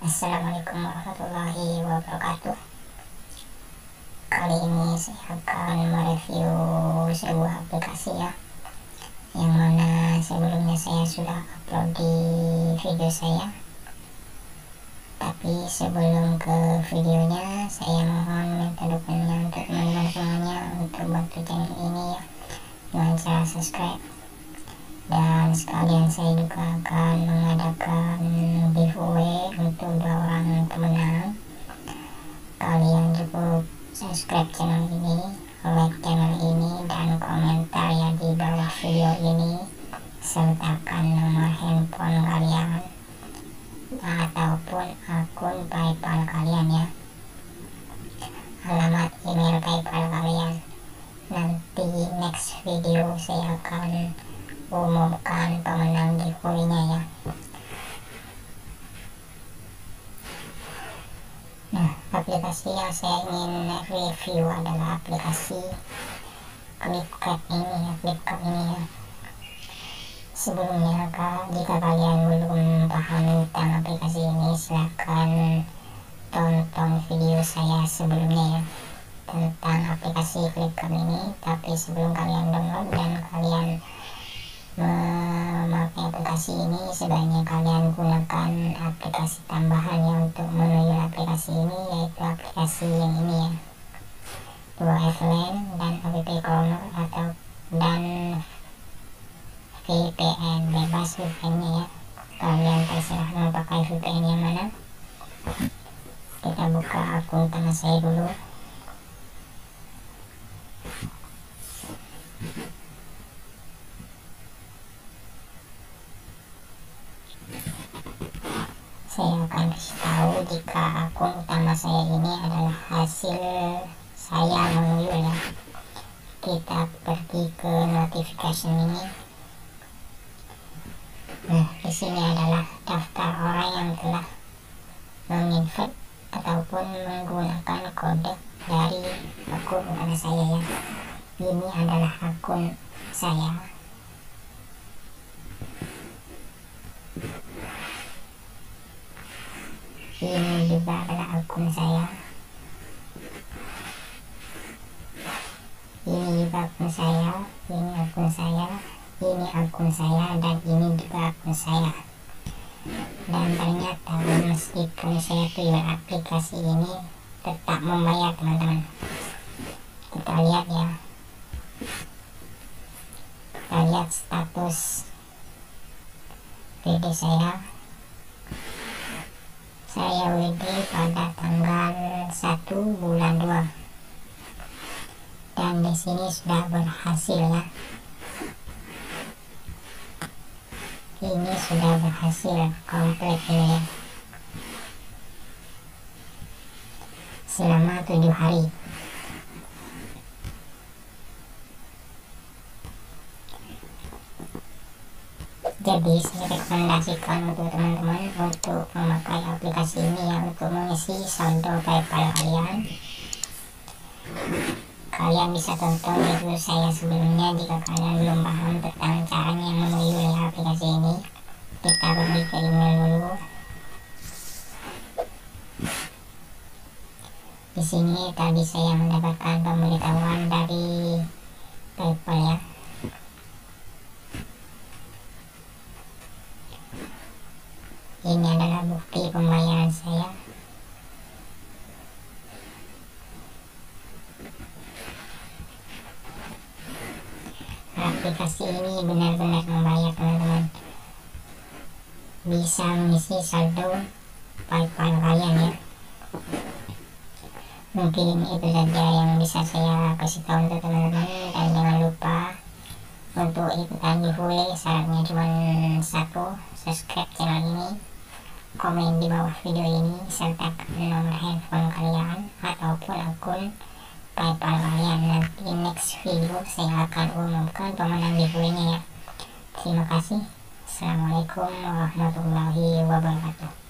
Assalamualaikum warahmatullahi wabarakatuh. Kali ini saya akan mereview sebuah aplikasi ya, yang mana sebelumnya saya sudah upload di video saya. Tapi sebelum ke videonya, saya mohon minta dukungan untuk teman-teman semuanya untuk bantu channel ini ya, dengan cara subscribe. Dan sekalian saya juga akan mengadakan giveaway untuk 2 orang pemenang. Kalian cukup subscribe channel ini, like channel ini, dan komentar ya di bawah video ini, sertakan nomor handphone kalian ataupun akun PayPal kalian ya, alamat email PayPal kalian. Nanti next video saya akan umumkan pemenang giveaway-nya ya. Nah, aplikasi yang saya ingin review adalah aplikasi Klik ini ya. Sebelumnya jika kalian belum paham tentang aplikasi ini, silahkan tonton video saya sebelumnya ya, tentang aplikasi Klik ini. Tapi sebelum kalian download dan kalian memakai aplikasi ini, sebaiknya kalian gunakan aplikasi tambahan yang untuk NUYUL aplikasi ini, yaitu aplikasi yang ini ya, 2F LAN dan app cloner dan VPN, bebas VPN-nya ya. Kalian terserah mau pakai VPN yang mana. Kita buka akun tangan saya dulu. Saya akan kasih tahu jika akun utama saya ini adalah hasil saya menuyul ya. Kita pergi ke notification ini. Nah, di sini adalah daftar orang yang telah menginvite ataupun menggunakan kode dari akun utama saya ya. Ini adalah akun saya. Ini juga adalah akun saya. Ini juga akun saya. Ini akun saya. Ini akun saya, dan ini juga akun saya. Dan ternyata meskipun saya pilih aplikasi ini, tetap membayar teman-teman. Kita lihat ya. Kita lihat status video saya. Saya WD pada tanggal 1 bulan 2, dan di sini sudah berhasil ya. Ini sudah berhasil komplit ini ya, selama 7 hari. Jadi saya rekomendasikan untuk teman-teman untuk memakai aplikasi ini ya, untuk mengisi saldo PayPal kalian. Kalian bisa tonton video saya sebelumnya jika kalian belum paham tentang caranya menuyul aplikasi ini. Kita pergi ke email dulu. Di sini tadi saya mendapatkan pemberitahuan dari PayPal ya. Ini adalah bukti pembayaran saya. Aplikasi ini benar-benar membayar teman-teman. Bisa mengisi saldo PayPal kalian ya. Mungkin itu saja yang bisa saya kasih tahu untuk teman-teman, dan jangan lupa untuk ikutan giveaway. Syaratnya cuma satu, subscribe channel ini, komen di bawah video ini, sertakan nomor handphone kalian ataupun akun PayPal kalian. Nanti next video saya akan umumkan pemenang giveaway-nya ya. Terima kasih. Assalamualaikum warahmatullahi wabarakatuh.